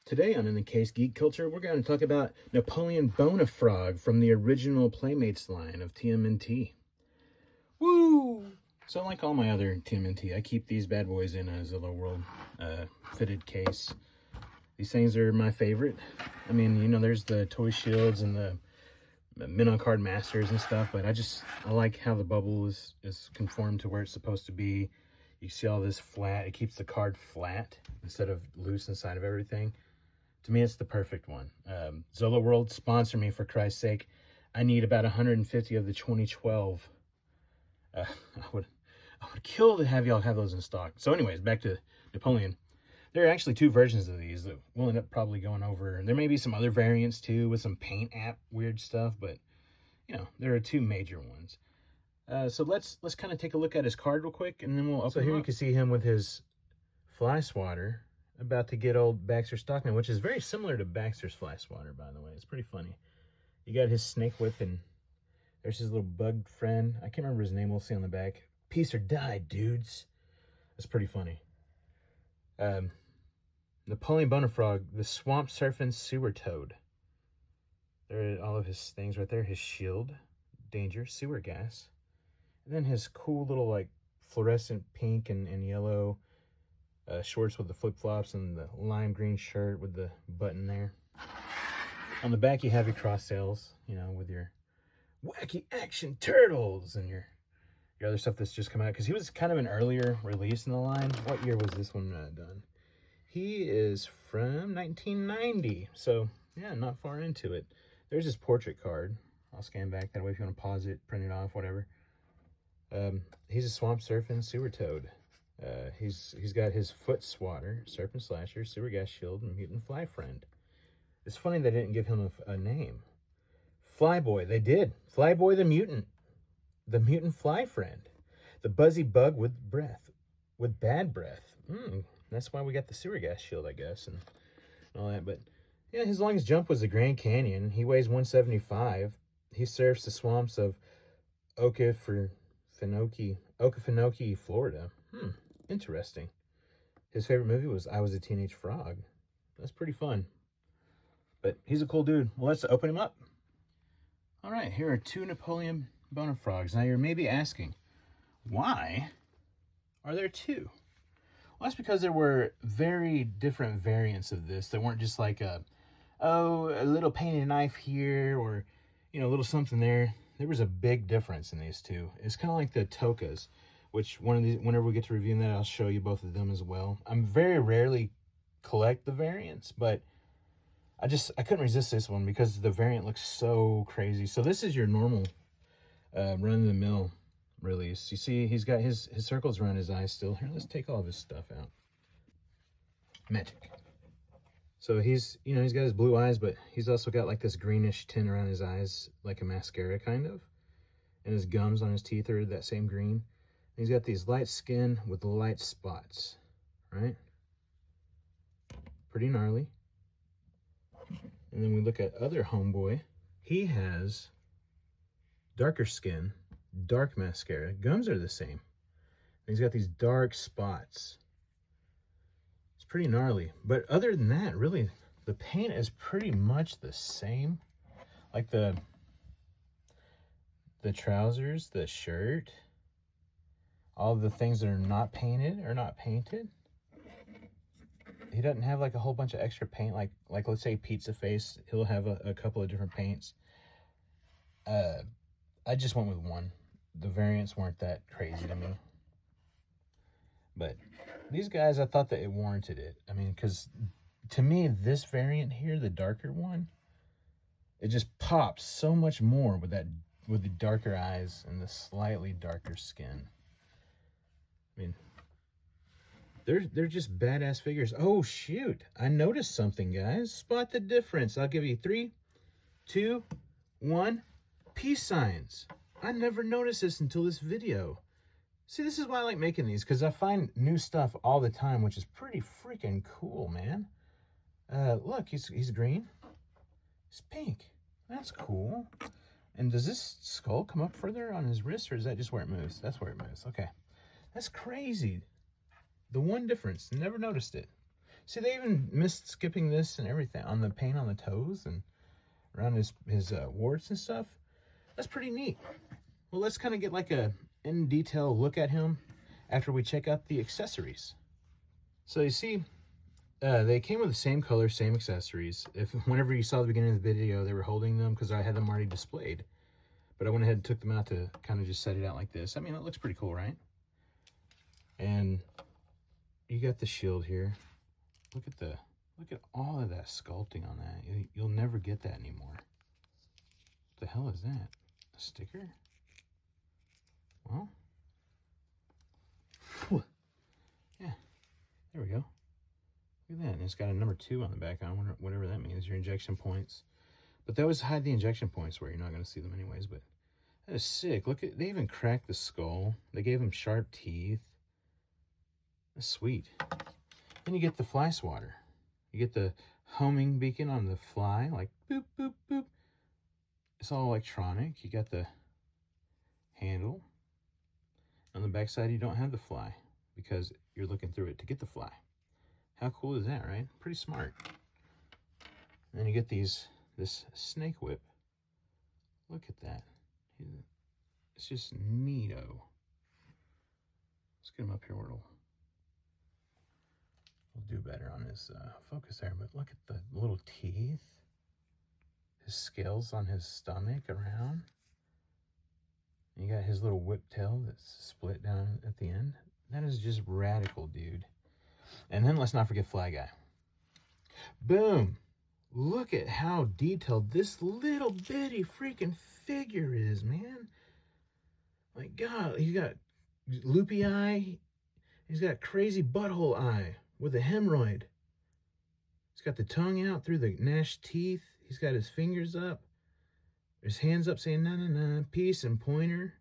Today on In the Case Geek Culture, we're going to talk about Napoleon Bonafrog from the original Playmates line of TMNT. Woo! So like all my other TMNT, I keep these bad boys in a Zillow World fitted case. These things are my favorite. I mean, you know, there's the toy shields and the minnow card masters and stuff, but I like how the bubble is conformed to where it's supposed to be. You see all this flat, it keeps the card flat instead of loose inside of everything. To me, it's the perfect one. Zillow World, sponsor me for Christ's sake. I need about 150 of the 2012. I would kill to have y'all have those in stock. So anyways, back to Napoleon. There are actually two versions of these that we'll end up probably going over. There may be some other variants too with some paint app weird stuff, but you know, there are two major ones. So let's kind of take a look at his card real quick, and then we'll open. So here you can see him with his fly swatter about to get old Baxter Stockman, which is very similar to Baxter's fly swatter, by the way. It's pretty funny. You got his snake whip, and there's his little bug friend. I can't remember his name. We'll see on the back. Peace or die, dudes. That's pretty funny. Napoleon Bonafrog, the swamp surfing sewer toad. There are all of his things right there. His shield, danger, sewer gas. And then his cool little like fluorescent pink and yellow shorts with the flip-flops and the lime green shirt with the button there. On the back you have your cross sails, you know, with your wacky action turtles and your other stuff that's just come out, because he was kind of an earlier release in the line. What year was this one done? He is from 1990, so yeah, not far into it. There's his portrait card. I'll scan back that way if you want to pause it, print it off, whatever. He's a swamp surfing sewer toad. He's got his foot swatter, serpent slasher, sewer gas shield, and mutant fly friend. It's funny they didn't give him a name. Flyboy, they did. Flyboy the mutant fly friend, the buzzy bug with bad breath. That's why we got the sewer gas shield, I guess, and all that. But yeah, his longest jump was the Grand Canyon. He weighs 175. He surfs the swamps of Okefenokee, Florida. Interesting. His favorite movie was I Was a Teenage Frog. That's pretty fun. But he's a cool dude. Well, let's open him up. All right, here are two Napoleon Bonafrogs. Now you're maybe asking, why are there two? Well, that's because there were very different variants of this. They weren't just like a little painted knife here, or, you know, a little something there. There was a big difference in these two. It's kind of like the Tokas, which whenever we get to reviewing that, I'll show you both of them as well. I'm very rarely collect the variants, but I couldn't resist this one because the variant looks so crazy. So this is your normal run-of-the-mill release. You see he's got his circles around his eyes still. Here, let's take all of his stuff out. Magic. So he's got his blue eyes, but he's also got like this greenish tint around his eyes, like a mascara kind of. And his gums on his teeth are that same green. He's got these light skin with light spots, right? Pretty gnarly. And then we look at other homeboy. He has darker skin, dark mascara. Gums are the same. And he's got these dark spots. It's pretty gnarly. But other than that, really, the paint is pretty much the same. Like the trousers, the shirt, all the things that are not painted are not painted. He doesn't have like a whole bunch of extra paint, like let's say Pizza Face. He'll have a couple of different paints. I just went with one. The variants weren't that crazy to me. But these guys, I thought that it warranted it. I mean, because to me, this variant here, the darker one, it just pops so much more with the darker eyes and the slightly darker skin. I mean, they're just badass figures. Oh, shoot. I noticed something, guys. Spot the difference. I'll give you 3, 2, 1. Peace signs. I never noticed this until this video. See, this is why I like making these, because I find new stuff all the time, which is pretty freaking cool, man. Look, he's green. He's pink. That's cool. And does this skull come up further on his wrist, or is that just where it moves? That's where it moves. Okay. That's crazy. The one difference. Never noticed it. See, they even missed skipping this and everything on the paint on the toes and around his warts and stuff. That's pretty neat. Well, let's kind of get like a in detail look at him after we check out the accessories. So you see, they came with the same color, same accessories. Whenever you saw the beginning of the video, they were holding them because I had them already displayed. But I went ahead and took them out to kind of just set it out like this. I mean, it looks pretty cool, right? And you got the shield here. Look at all of that sculpting on that. You'll never get that anymore. What the hell is that? A sticker? Well, yeah, there we go. Look at that. And it's got a number 2 on the back. I wonder whatever that means. Your injection points. But they always hide the injection points where you're not going to see them anyways. But that is sick. Look at, they even cracked the skull. They gave him sharp teeth. That's sweet. Then you get the fly swatter. You get the homing beacon on the fly, like boop, boop, boop. It's all electronic. You got the handle. On the back side, you don't have the fly because you're looking through it to get the fly. How cool is that, right? Pretty smart. And then you get this snake whip. Look at that. It's just neato. Let's get him up here where we'll do better on his focus there. But look at the little teeth. His scales on his stomach around. You got his little whip tail that's split down at the end. That is just radical, dude. And then let's not forget Fly Guy. Boom. Look at how detailed this little bitty freaking figure is, man. My God, he's got loopy eye. He's got crazy butthole eye with a hemorrhoid. He's got the tongue out through the gnashed teeth. He's got his fingers up. His hands up saying, na, na, na, peace and pointer.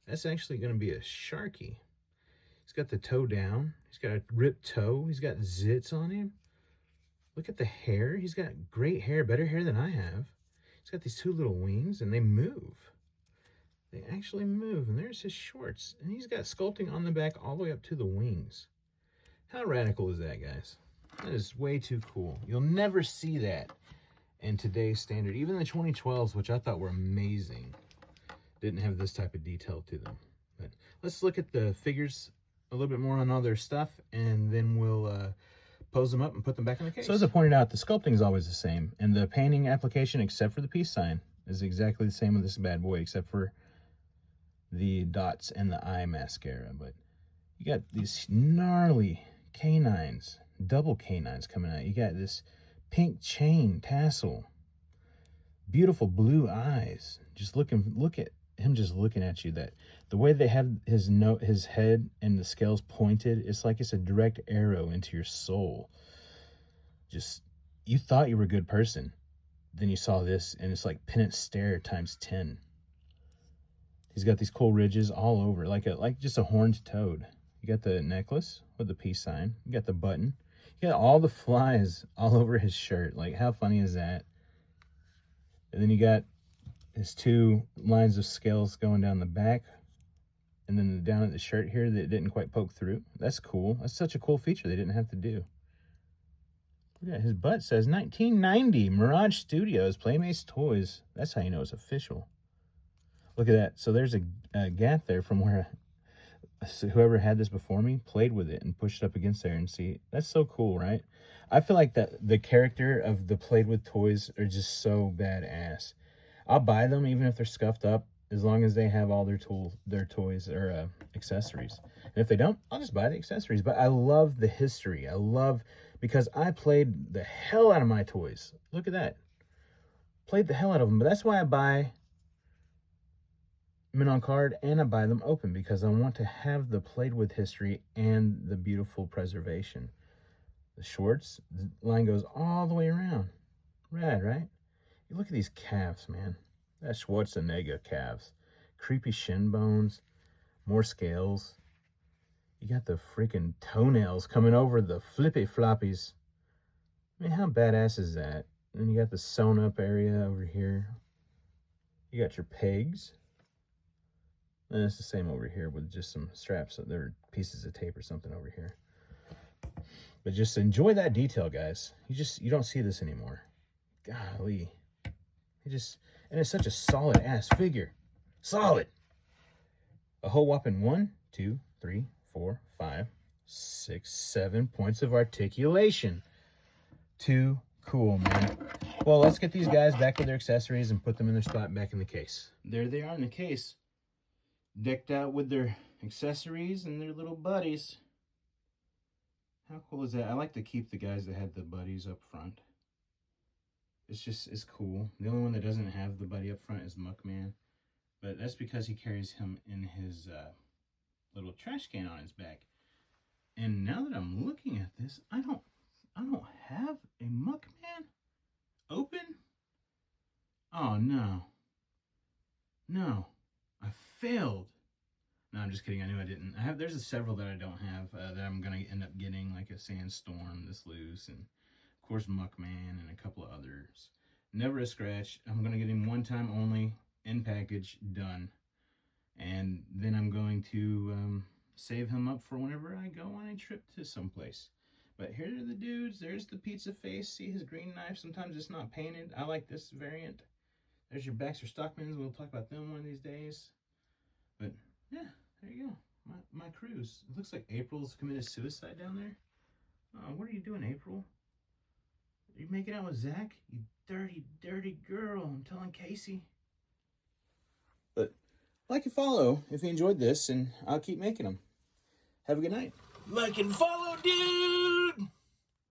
That's actually going to be a Sharky. He's got the toe down. He's got a ripped toe. He's got zits on him. Look at the hair. He's got great hair, better hair than I have. He's got these 2 little wings, and they move. They actually move, and there's his shorts. And he's got sculpting on the back all the way up to the wings. How radical is that, guys? That is way too cool. You'll never see that in today's standard. Even the 2012s, which I thought were amazing, didn't have this type of detail to them. But let's look at the figures a little bit more on all their stuff, and then we'll pose them up and put them back in the case. So as I pointed out, the sculpting is always the same, and the painting application, except for the peace sign, is exactly the same with this bad boy, except for the dots and the eye mascara. But you got these gnarly canines, double canines coming out. You got this pink chain tassel, beautiful blue eyes. Look at him just looking at you. That the way they have his head and the scales pointed, it's like it's a direct arrow into your soul. Just, you thought you were a good person, then you saw this, and it's like penance stare times 10. He's got these cool ridges all over, like just a horned toad. You got the necklace with the peace sign. You got the button. You got all the flies all over his shirt. Like, how funny is that? And then you got his 2 lines of scales going down the back, and then down at the shirt here that didn't quite poke through. That's cool. That's such a cool feature they didn't have to do. Look at his butt says 1990 Mirage Studios Playmates Toys. That's how you know it's official. Look at that. So there's a gap there from where whoever had this before me played with it and pushed it up against there, and see, that's so cool, right? I feel like that the character of the played with toys are just so badass. I'll buy them even if they're scuffed up, as long as they have all their toys or accessories. And if they don't, I'll just buy the accessories. But I love the history. Because I played the hell out of my toys. Look at that. Played the hell out of them. But that's why I buy them on card and I buy them open, because I want to have the played with history and the beautiful preservation. The shorts, the line goes all the way around. Rad, right? You look at these calves, man. That's Schwarzenegger calves. Creepy shin bones, more scales. You got the freaking toenails coming over the flippy floppies. I mean, how badass is that? And then you got the sewn up area over here. You got your pegs. And it's the same over here with just some straps. So there are pieces of tape or something over here. But just enjoy that detail, guys. You don't see this anymore. Golly. And it's such a solid ass figure. Solid. A whole whopping 1, 2, 3, 4, 5, 6, 7 points of articulation. Too cool, man. Well, let's get these guys back to their accessories and put them in their spot back in the case. There they are in the case. Decked out with their accessories and their little buddies. How cool is that? I like to keep the guys that had the buddies up front. It's cool. The only one that doesn't have the buddy up front is Muckman. But that's because he carries him in his little trash can on his back. And now that I'm looking at this, I don't have a Muckman open. Oh no. No. I failed. No, I'm just kidding. I knew I didn't. There's several that I don't have that I'm gonna end up getting, like a Sandstorm this loose, and of course Muckman and a couple of others. Never a scratch. I'm gonna get him one time only. In package, done. And then I'm going to save him up for whenever I go on a trip to someplace. But here are the dudes. There's the pizza face. See his green knife? Sometimes it's not painted. I like this variant. There's your Baxter Stockmans. We'll talk about them one of these days. But yeah, there you go. My cruise. It looks like April's committed suicide down there. What are you doing, April? Are you making out with Zach? You dirty, dirty girl. I'm telling Casey. But like and follow if you enjoyed this, and I'll keep making them. Have a good night. Like and follow, dude!